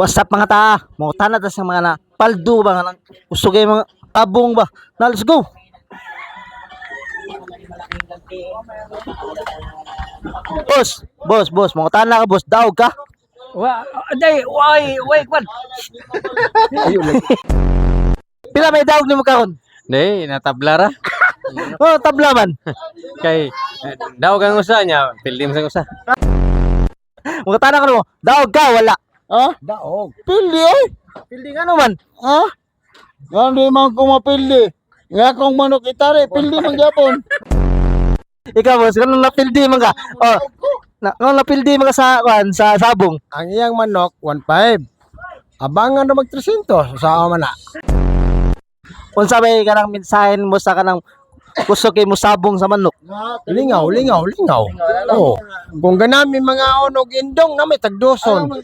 What's up mga ta? Mga tanat sa mga na paldo ba nga usugay mga tabong ba. Na let's go. Boss, mga tana ka boss, daog ka. Day, wait, kwan. Pila may daog nimo karon? Day, natabla ra. Oh, tabla man. Kay, daw kang usa niya, pildim sa usa. Mga tana ka mo, daog ka wala. Ha? Daog. Pildi eh. Pildi nga naman. Ha? Hindi man ko mapildi. Nga kong manok itare, pildi man gyapon. Ikaw boss, kanang napildi man ka. Oh. Kanang napildi man ka sa sa sabong. Ang iyang manok 1.5. Abangan na mag 300 sa man na. Unsa may kanang mensahen mo sa kanang kusog mo sabong sa manok? Lingaw. Oh. Kung ganami mga onog indong na may tagdoson.